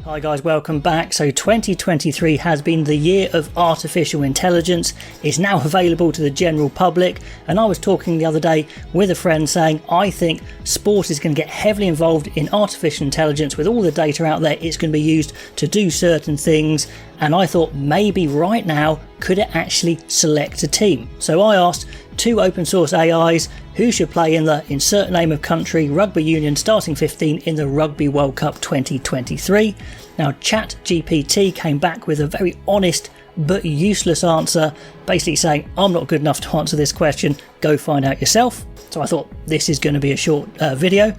Hi guys, welcome back. So 2023 has been the year of artificial intelligence. It's now available to the general public, and I was talking the other day with a friend saying I think sport is going to get heavily involved in artificial intelligence. With all the data out there, it's going to be used to do certain things, and I thought maybe right now could it actually select a team. So I asked two open source AIs who should play in the insert name of country rugby union starting 15 in the Rugby World Cup 2023. Now ChatGPT came back with a very honest but useless answer, basically saying I'm not good enough to answer this question, go find out yourself. So I thought this is going to be a short video,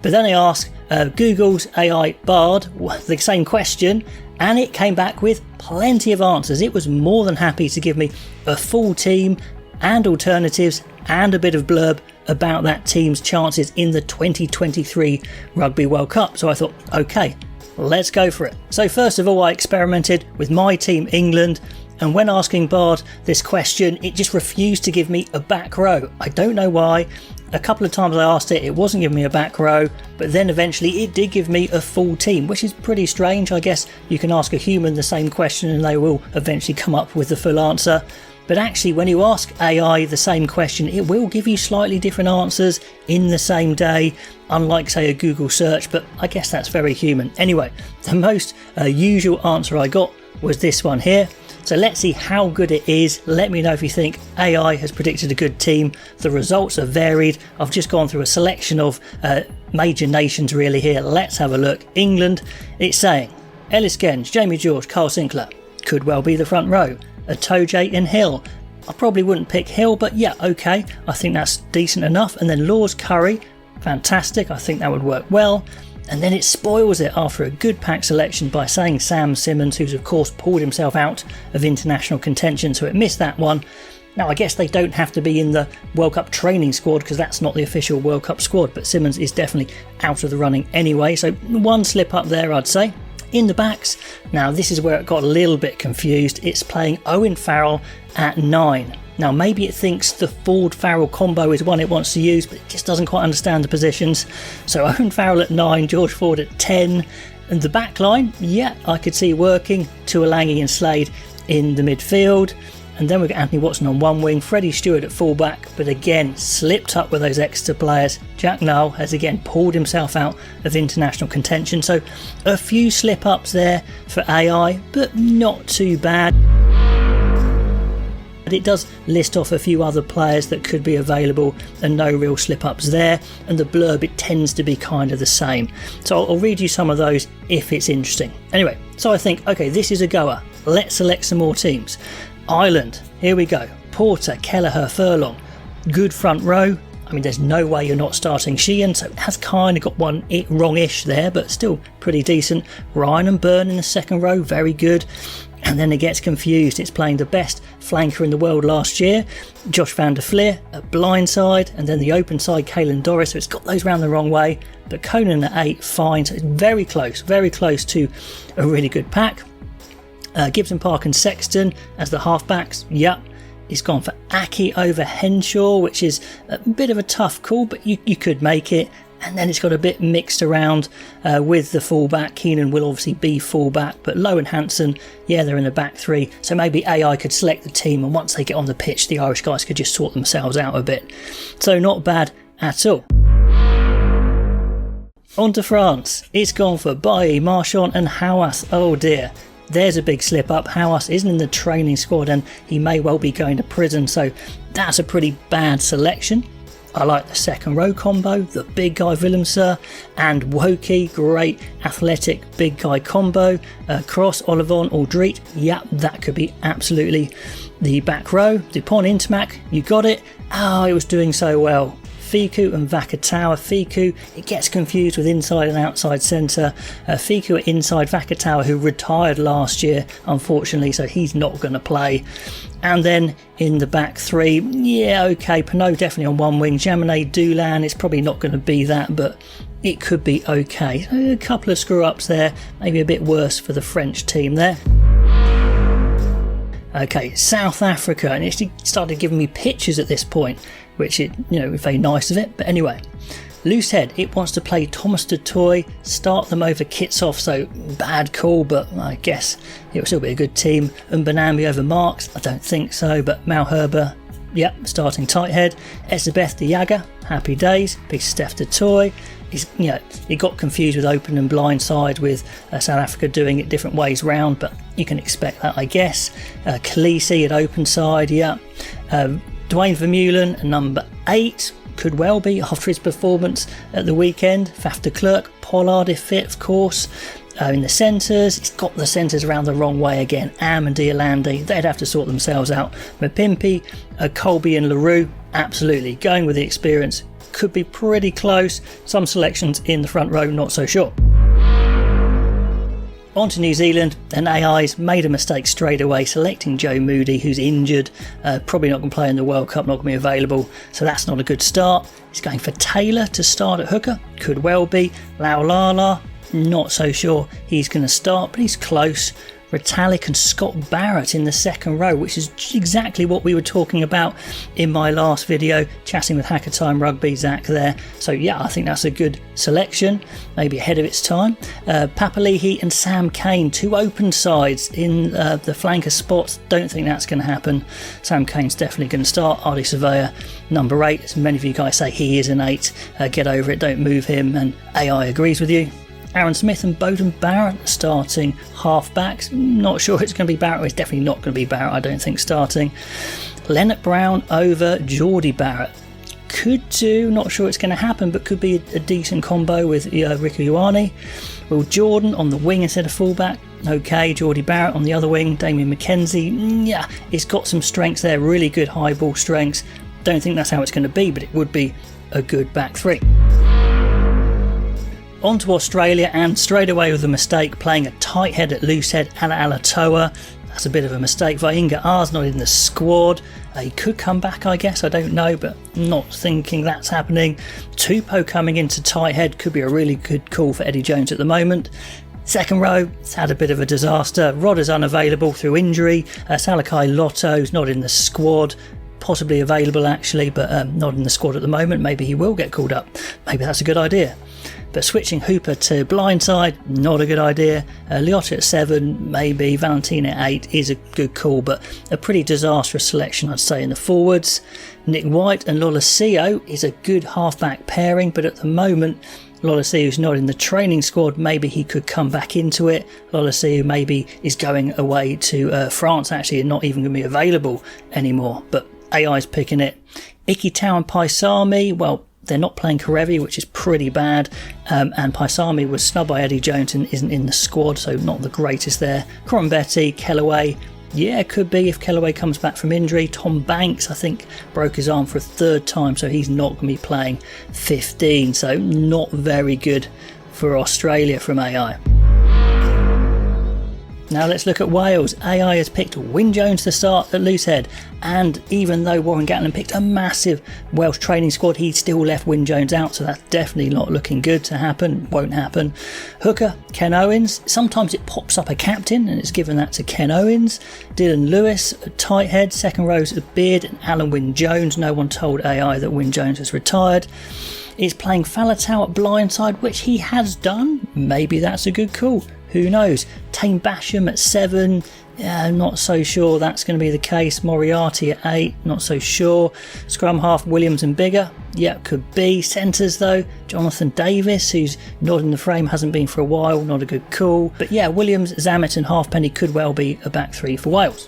but then I asked Google's AI Bard the same question, and it came back with plenty of answers. It was more than happy to give me a full team and alternatives and a bit of blurb about that team's chances in the 2023 Rugby World Cup. So I thought, okay, let's go for it. So first of all, I experimented with my team England, and when asking Bard this question, it just refused to give me a back row. I don't know why. A couple of times I asked it, it wasn't giving me a back row, but then eventually it did give me a full team, which is pretty strange. I guess you can ask a human the same question and they will eventually come up with the full answer. But actually, when you ask AI the same question, it will give you slightly different answers in the same day, unlike, say, a Google search, but I guess that's very human. Anyway, the most usual answer I got was this one here. So let's see how good it is. Let me know if you think AI has predicted a good team. The results are varied. I've just gone through a selection of major nations really here. Let's have a look. England, it's saying Ellis Genge, Jamie George, Carl Sinclair could well be the front row. Atoje and Hill. I probably wouldn't pick Hill, but yeah, okay, I think that's decent enough. And then Laws Curry, fantastic, I think that would work well. And then it spoils it after a good pack selection by saying Sam Simmons, who's of course pulled himself out of international contention, so it missed that one. Now I guess they don't have to be in the World Cup training squad because that's not the official World Cup squad, but Simmons is definitely out of the running anyway, so one slip up there I'd say. In the backs, now this is where it got a little bit confused. It's playing Owen Farrell at 9. Now maybe it thinks the Ford Farrell combo is one it wants to use, but it just doesn't quite understand the positions. So Owen Farrell at 9, George Ford at 10, and the back line, yeah, I could see working. Tuolangi and Slade in the midfield. And then we've got Anthony Watson on one wing, Freddie Stewart at fullback, but again slipped up with those extra players. Jack Null has again pulled himself out of international contention, so a few slip ups there for AI, but not too bad. But it does list off a few other players that could be available and no real slip ups there, and the blurb, it tends to be kind of the same. So I'll read you some of those if it's interesting. Anyway, so I think, okay, this is a goer. Let's select some more teams. Ireland, here we go. Porter, Kelleher, Furlong. Good front row. I mean, there's no way you're not starting Sheehan, so it has kind of got one wrong-ish there, but still pretty decent. Ryan and Byrne in the second row, very good. And then it gets confused. It's playing the best flanker in the world last year, Josh van der Fleer at blind side, and then the open side, Caelan Doris, so it's got those round the wrong way. But Conan at 8, fine, so it's very close to a really good pack. Gibson Park and Sexton as the halfbacks. Yep, he's gone for Aki over Henshaw, which is a bit of a tough call, but you could make it. And then it's got a bit mixed around with the fullback. Keenan will obviously be fullback, but Lowe and Hansen, yeah, they're in the back three. So maybe AI could select the team, and once they get on the pitch, the Irish guys could just sort themselves out a bit. So not bad at all. On to France. It's gone for Bailly, Marchand and Hawass. Oh dear. There's a big slip up. Hawass isn't in the training squad and he may well be going to prison, so that's a pretty bad selection. I like the second row combo, the big guy Willemser and Woki, great athletic big guy combo. Cross, Olivon, Aldrit, yep, that could be absolutely the back row. Dupont, Intermac, you got it. Oh, it was doing so well. Fiku and Vakatawa. Fiku, it gets confused with inside and outside centre. Fiku at inside, Vakatawa, who retired last year, unfortunately, so he's not going to play. And then in the back three, yeah, okay, Pinot definitely on one wing. Jaminet, Doolan, it's probably not going to be that, but it could be okay. A couple of screw-ups there, maybe a bit worse for the French team there. Okay, South Africa, and it started giving me pictures at this point, which is, very nice of it. But anyway, Loosehead, it wants to play Thomas du Toit, start them over Kitshoff, so bad call, but I guess it will still be a good team. Mbanambi over Marks, I don't think so, but Malherbe, yep, starting tight head. Elizabeth de Jager, happy days. Big Steph du Toit. He got confused with open and blind side with South Africa doing it different ways round, but you can expect that, I guess. Khaleesi at open side, yeah. Dwayne Vermeulen, number 8, could well be after his performance at the weekend. Faf de Klerk, Pollard if fit, of course. In the centres, he's got the centres around the wrong way again. Am and Diolandi, they'd have to sort themselves out. Mapimpi, Colby and LaRue, absolutely going with the experience. Could be pretty close. Some selections in the front row, not so sure. On to New Zealand, and AI's made a mistake straight away selecting Joe Moody, who's injured, probably not going to play in the World Cup, not going to be available, so that's not a good start. He's going for Taylor to start at hooker, could well be. Laulala, not so sure he's going to start, but he's close. Retallick and Scott Barrett in the second row, which is exactly what we were talking about in my last video, chatting with Hacker Time Rugby, Zach there. So yeah, I think that's a good selection, maybe ahead of its time. Papali'i and Sam Cane, 2 open sides in the flanker spots. Don't think that's going to happen. Sam Cane's definitely going to start. Ardy Surveyor, number 8. As many of you guys say, he is an 8. Get over it, don't move him, and AI agrees with you. Aaron Smith and Bowden Barrett starting half-backs. Not sure it's going to be Barrett. It's definitely not going to be Barrett, I don't think, starting. Leonard Brown over Geordie Barrett. Could do, not sure it's going to happen, but could be a decent combo with Riku Ioane. Will Jordan on the wing instead of fullback. Okay, Geordie Barrett on the other wing. Damien McKenzie, yeah, he's got some strengths there, really good high ball strengths. Don't think that's how it's going to be, but it would be a good back three. On to Australia, and straight away with a mistake, playing a tight head at loosehead Ala Alatoa. That's a bit of a mistake. Vainga R's not in the squad. He could come back, I guess, I don't know, but not thinking that's happening. Tupou coming into tight head could be a really good call for Eddie Jones at the moment. Second row, it's had a bit of a disaster. Rodder's unavailable through injury. Salakai Lotto's not in the squad. Possibly available actually, but not in the squad at the moment. Maybe he will get called up. Maybe that's a good idea. But switching Hooper to blindside, not a good idea. Liotta at 7, maybe. Valentina at 8 is a good call, but a pretty disastrous selection, I'd say, in the forwards. Nick White and Lolesio is a good halfback pairing, but at the moment, Lolesio's not in the training squad. Maybe he could come back into it. Lolesio maybe is going away to France, actually, and not even going to be available anymore. But AI's picking it. Ikitau and Paisami, well, they're not playing Karevi, which is pretty bad, and Paisami was snubbed by Eddie Jones and isn't in the squad, so not the greatest there. Betty, Kellaway, yeah, could be if Kellaway comes back from injury. Tom Banks, I think, broke his arm for a 3rd time, so he's not going to be playing 15, so not very good for Australia from AI. Now let's look at Wales. AI has picked Wyn Jones to start at loosehead, and even though Warren Gatland picked a massive Welsh training squad, he still left Wyn Jones out, so that's definitely not looking good to happen. Won't happen. Hooker, Ken Owens. Sometimes it pops up a captain, and it's given that to Ken Owens. Dylan Lewis, tight head. Second row's Beard and Alan Wyn Jones. No one told AI that Wyn Jones has retired. He's playing Faletau at blindside, which he has done. Maybe that's a good call. Who knows? Tame Basham at 7, not so sure that's going to be the case. Moriarty at 8, not so sure. Scrum half Williams and Bigger, yeah, could be. Centres though, Jonathan Davis, who's not in the frame, hasn't been for a while, not a good call. But yeah, Williams, Zammit and Halfpenny could well be a back 3 for Wales.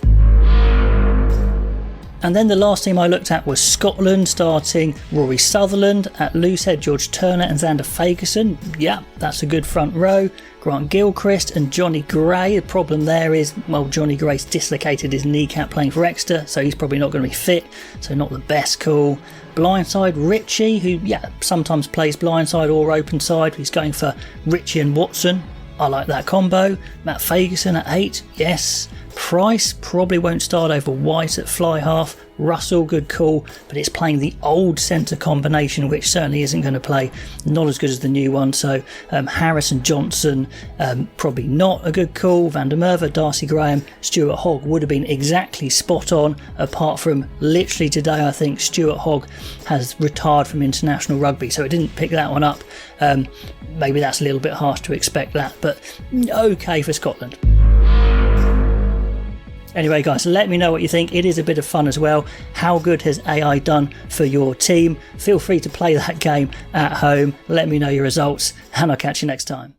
And then the last team I looked at was Scotland, starting Rory Sutherland at loosehead, George Turner and Xander Fagerson. Yeah, that's a good front row. Grant Gilchrist and Johnny Gray. The problem there is, well, Johnny Gray's dislocated his kneecap playing for Exeter, so he's probably not going to be fit, so not the best call. Blindside, Ritchie, who, yeah, sometimes plays blindside or open side. He's going for Ritchie and Watson. I like that combo. Matt Fagerson at 8, yes. Price probably won't start over White at fly half. Russell, good call, but it's playing the old centre combination, which certainly isn't going to play, not as good as the new one. So Harris and Johnson, probably not a good call. Van der Merwe, Darcy Graham, Stuart Hogg would have been exactly spot on, apart from literally today I think Stuart Hogg has retired from international rugby, so it didn't pick that one up. Maybe that's a little bit harsh to expect that, but okay for Scotland. Anyway guys, let me know what you think. It is a bit of fun as well. How good has AI done for your team? Feel free to play that game at home. Let me know your results, and I'll catch you next time.